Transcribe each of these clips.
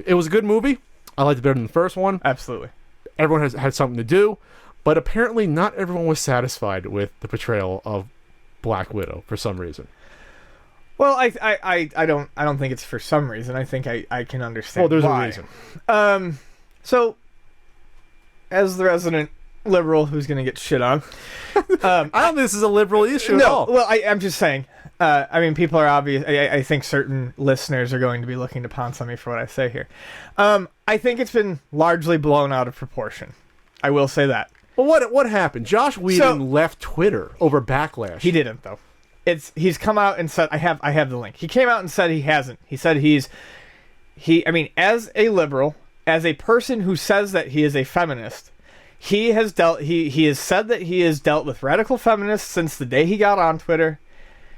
It was a good movie. I liked it better than the first one. Absolutely. Everyone has had something to do, but apparently not everyone was satisfied with the portrayal of Black Widow for some reason. Well, I don't think it's for some reason. I think I can understand. Well, there's why. a reason. So, as the resident liberal who's going to get shit on, I don't think this is a liberal issue at all. Well, I'm just saying. I mean, people are obvious. I think certain listeners are going to be looking to pounce on me for what I say here. I think it's been largely blown out of proportion. I will say that. Well, what happened? Josh Whedon left Twitter over Backlash. He didn't, though. He's come out and said, I have the link. He came out and said he hasn't. He said I mean, as a liberal, as a person who says that he is a feminist, he has said that he has dealt with radical feminists since the day he got on Twitter.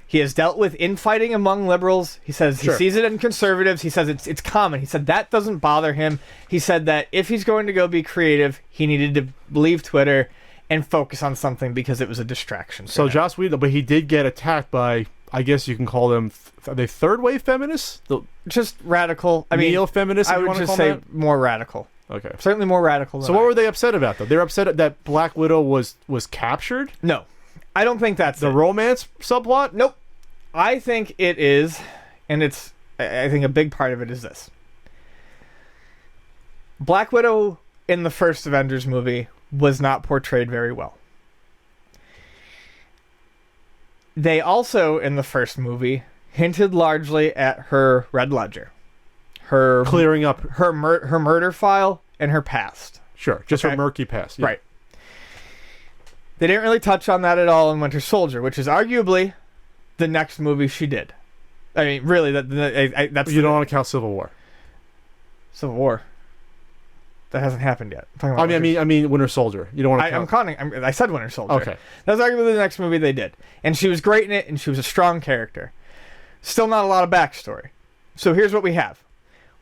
He has dealt with infighting among liberals. He says he sees it in conservatives. He says it's common. He said that doesn't bother him. He said that if he's going to go be creative, he needed to leave Twitter and focus on something because it was a distraction. So Joss Whedon, but he did get attacked by, I guess you can call them, are they third wave feminists? Just radical. I mean, neo-feminists. I would just say more radical. Okay. Certainly more radical. So what were they upset about though? They were upset that Black Widow was captured? No, I don't think that's the romance subplot. Nope. I think it is, and I think a big part of it is this. Black Widow in the first Avengers movie was not portrayed very well. They also, in the first movie, hinted largely at her Red Ledger. Her clearing up her murder file and her past. Sure, just her murky past. Yeah. Right. They didn't really touch on that at all in Winter Soldier, which is arguably the next movie she did. I mean, really, that's... You don't want to count Civil War. Civil War? That hasn't happened yet. I mean, Winter Soldier. You don't want to count... I said Winter Soldier. Okay. That's arguably the next movie they did. And she was great in it, and she was a strong character. Still not a lot of backstory. So here's what we have.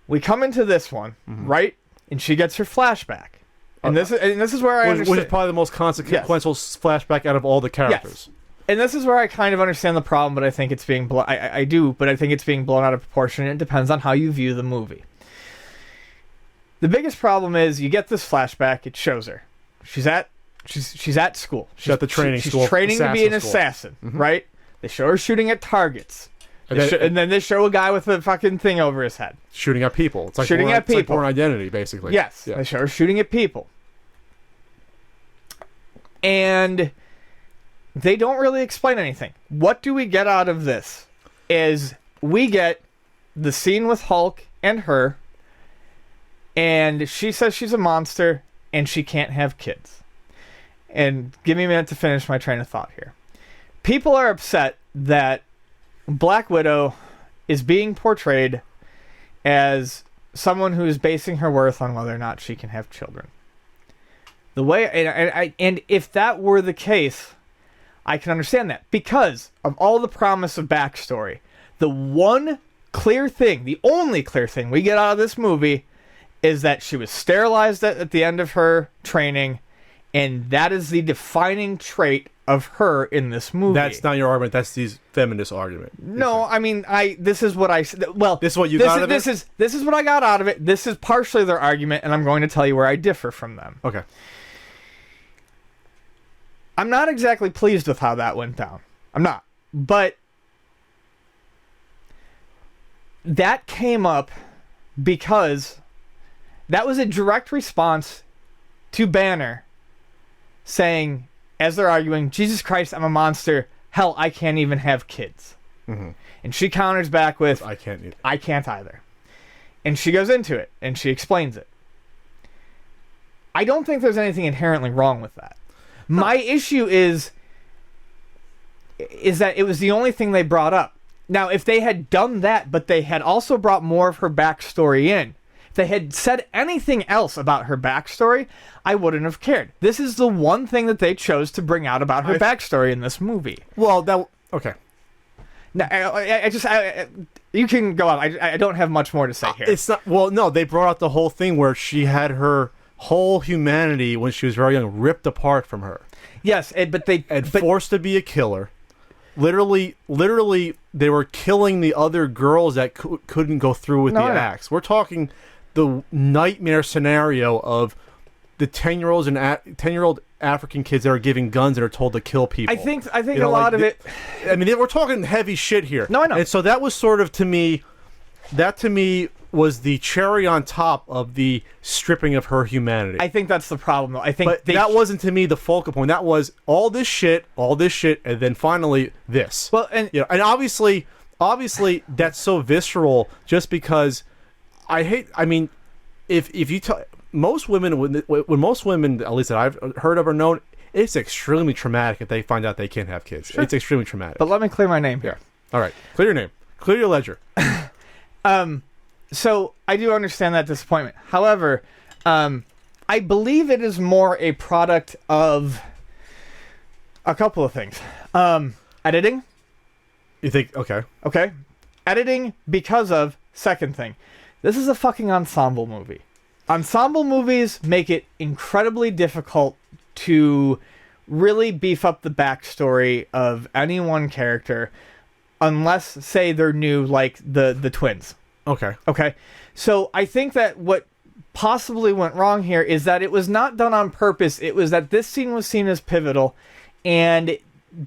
We come into this one, right? And she gets her flashback. And this is where I understand... Which is probably the most consequential flashback out of all the characters. Yes. And this is where I kind of understand the problem, but I think it's being... I do, but I think it's being blown out of proportion, and it depends on how you view the movie. The biggest problem is you get this flashback. It shows her. She's at school. She's at the training school. She's training to be an assassin, right? They show her shooting at targets. And then they show a guy with a fucking thing over his head. Shooting at people. It's like shooting at people. It's like Born Identity, basically. Yes. Yeah. They show her shooting at people. And they don't really explain anything. What do we get out of this? Is we get the scene with Hulk and her, and she says she's a monster and she can't have kids. And give me a minute to finish my train of thought here. People are upset that Black Widow is being portrayed as someone who is basing her worth on whether or not she can have children. The way and if that were the case, I can understand that because of all the promise of backstory. The one clear thing, the only clear thing we get out of this movie is that she was sterilized at the end of her training, and that is the defining trait of her in this movie. That's not your argument. That's the feminist argument. No, I mean, this is what I said. Well, this is what you got out of it? This is what I got out of it. This is partially their argument, and I'm going to tell you where I differ from them. Okay. I'm not exactly pleased with how that went down. I'm not. But that came up because that was a direct response to Banner saying, as they're arguing, Jesus Christ, I'm a monster. Hell, I can't even have kids. Mm-hmm. And she counters back with, I can't either. I can't either. And she goes into it, and she explains it. I don't think there's anything inherently wrong with that. My issue is that it was the only thing they brought up. Now, if they had done that, but they had also brought more of her backstory in, if they had said anything else about her backstory, I wouldn't have cared. This is the one thing that they chose to bring out about her backstory in this movie. Well, okay. Now, you can go on. I don't have much more to say here. It's not. Well, no, they brought out the whole thing where she had her whole humanity when she was very young ripped apart from her. Yes, but forced to be a killer. Literally, they were killing the other girls that couldn't go through with the acts. We're talking the nightmare scenario of the 10-year-olds and 10-year-old African kids that are giving guns and are told to kill people. I think a lot of it. I mean, we're talking heavy shit here. No, I know. And so that was sort of, to me, was the cherry on top of the stripping of her humanity. I think that's the problem, though. I think But that wasn't, to me, the focal point. That was all this shit, and then finally this. Well, and and obviously that's so visceral just because if you tell most women, when most women, at least that I've heard of or known, it's extremely traumatic if they find out they can't have kids. Sure. It's extremely traumatic. But let me clear my name here. All right. Clear your name. Clear your ledger. So I do understand that disappointment. However, I believe it is more a product of a couple of things. Editing. You think, okay. Okay. Editing because of, second thing, this is a fucking ensemble movie. Ensemble movies make it incredibly difficult to really beef up the backstory of any one character unless, say, they're new, like the twins. Okay. Okay. So I think that what possibly went wrong here is that it was not done on purpose. It was that this scene was seen as pivotal, and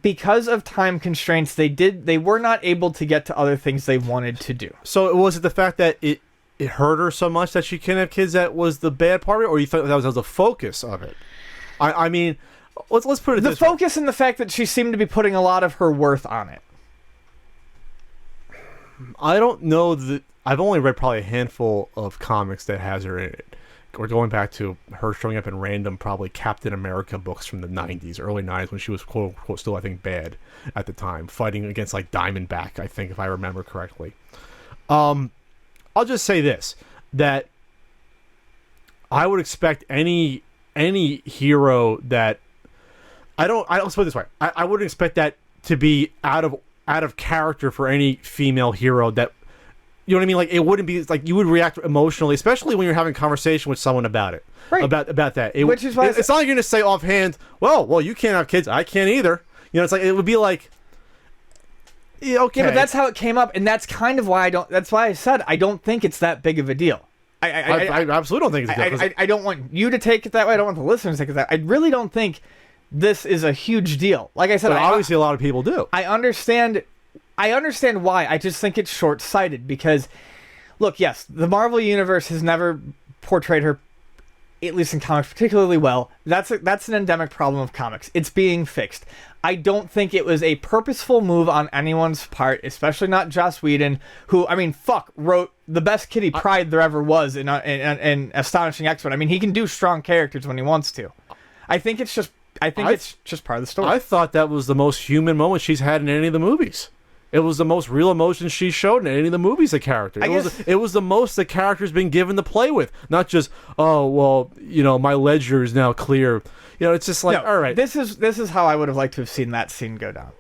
because of time constraints, they were not able to get to other things they wanted to do. So was it the fact that it hurt her so much that she can't have kids that was the bad part of it, or you thought that was the focus of it? I mean, let's put it the this way. focus and the fact that she seemed to be putting a lot of her worth on it. I don't know that. I've only read probably a handful of comics that has her in it. We're going back to her showing up in random, probably Captain America books from the 90s, early 90s, when she was quote unquote still, I think, bad at the time, fighting against like Diamondback, I think, if I remember correctly. I'll just say this, that I would expect any hero that let's put it this way. I wouldn't expect that to be out of character for any female hero that, you know what I mean? Like, it wouldn't be like you would react emotionally, especially when you're having a conversation with someone about it. Right. About that. Which is why it's not like you're going to say offhand, well, you can't have kids. I can't either. You know, it's like, it would be like, yeah, okay. Yeah, but that's how it came up, and that's kind of why that's why I said I don't think it's that big of a deal. I absolutely don't think it's a deal. I don't want you to take it that way. I don't want the listeners to take it that way. I really don't think this is a huge deal. Like I said, but obviously a lot of people do. I understand why. I just think it's short-sighted because, look, yes, the Marvel Universe has never portrayed her, at least in comics, particularly well. That's an endemic problem of comics. It's being fixed. I don't think it was a purposeful move on anyone's part, especially not Joss Whedon, who, I mean, wrote the best Kitty Pryde there ever was in Astonishing X-Men. I mean, he can do strong characters when he wants to. I think it's just part of the story. I thought that was the most human moment she's had in any of the movies. It was the most real emotion she showed in any of the movies, the character. It was the most the character's been given to play with. Not just, oh, well, you know, my ledger is now clear. You know, it's just like, all right. This is how I would have liked to have seen that scene go down.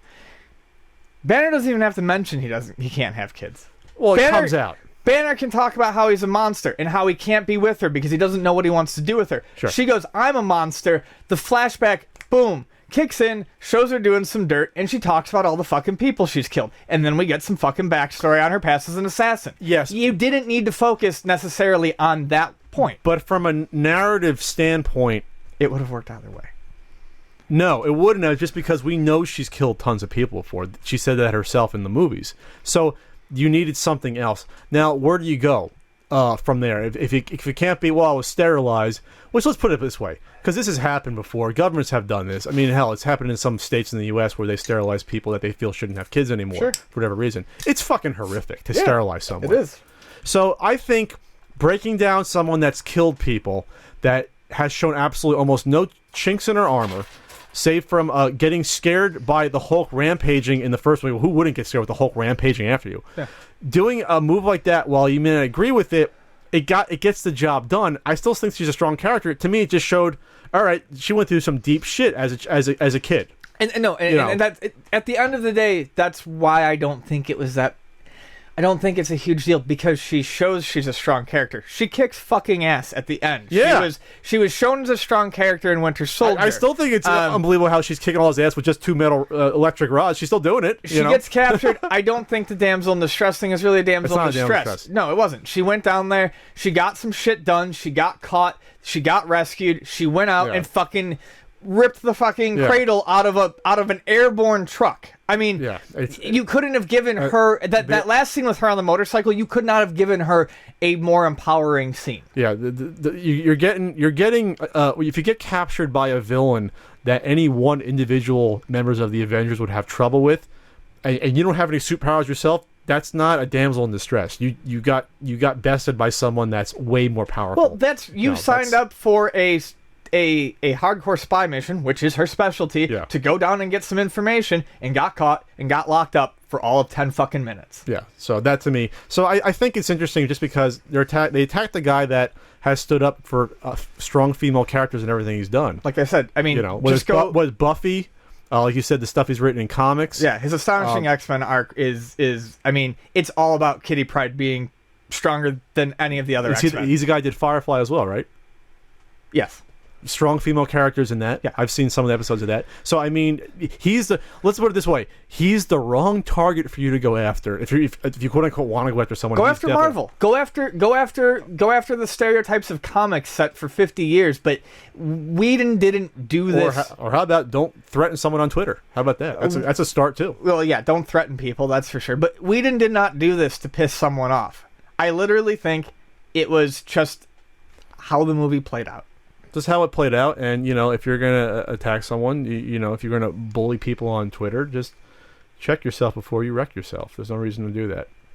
Banner doesn't even have to mention he can't have kids. Well, it comes out. Banner can talk about how he's a monster and how he can't be with her because he doesn't know what he wants to do with her. Sure. She goes, I'm a monster. The flashback, boom, kicks in, shows her doing some dirt, and she talks about all the fucking people she's killed. And then we get some fucking backstory on her past as an assassin. Yes. You didn't need to focus necessarily on that point. But from a narrative standpoint, it would have worked either way. No, it wouldn't have, just because we know she's killed tons of people before. She said that herself in the movies. So you needed something else. Now, where do you go from there? If it can't be, well, it was sterilized, which, let's put it this way, because this has happened before. Governments have done this. I mean, hell, it's happened in some states in the U.S. where they sterilize people that they feel shouldn't have kids anymore, sure, for whatever reason. It's fucking horrific to sterilize someone. It is. So I think breaking down someone that's killed people, that has shown absolutely almost no chinks in her armor, save from getting scared by the Hulk rampaging in the first movie. Who wouldn't get scared with the Hulk rampaging after you? Yeah. Doing a move like that, while you may not agree with it, it gets the job done. I still think she's a strong character. To me, it just showed, all right, she went through some deep shit as a kid. And that at the end of the day, that's why I don't think it was that. I don't think it's a huge deal because she shows she's a strong character. She kicks fucking ass at the end. Yeah. She was shown as a strong character in Winter Soldier. I still think it's unbelievable how she's kicking all his ass with just 2 metal electric rods. She's still doing it. She gets captured. I don't think the damsel in distress thing is really a damsel in It's not a damsel in distress. distress. No, it wasn't. She went down there. She got some shit done. She got caught. She got rescued. She went out and fucking ripped the fucking cradle out of an airborne truck. I mean, you couldn't have given her that last scene with her on the motorcycle. You could not have given her a more empowering scene. Yeah, you're getting if you get captured by a villain that any one individual members of the Avengers would have trouble with, and you don't have any superpowers yourself. That's not a damsel in distress. You got bested by someone that's way more powerful. Well, you signed up for a hardcore spy mission, which is her specialty, to go down and get some information, and got caught and got locked up for all of 10 fucking minutes. Yeah, so that to me. So I think it's interesting just because they attacked the guy that has stood up for strong female characters and everything he's done. Like I said, I mean, was Buffy, like you said, the stuff he's written in comics. Yeah, his Astonishing X-Men arc is I mean, it's all about Kitty Pryde being stronger than any of the other X-Men. He's the guy who did Firefly as well, right? Yes. Strong female characters in that. Yeah. I've seen some of the episodes of that. So I mean, let's put it this way: he's the wrong target for you to go after. If you quote unquote want to go after someone, go after Marvel. Go after the stereotypes of comics set for 50 years. But Whedon didn't do this. Or how about don't threaten someone on Twitter? How about that? That's a start too. Well, yeah, don't threaten people. That's for sure. But Whedon did not do this to piss someone off. I literally think it was just how the movie played out. Just how it played out, and if you're gonna attack someone, if you're gonna bully people on Twitter, just check yourself before you wreck yourself. There's no reason to do that.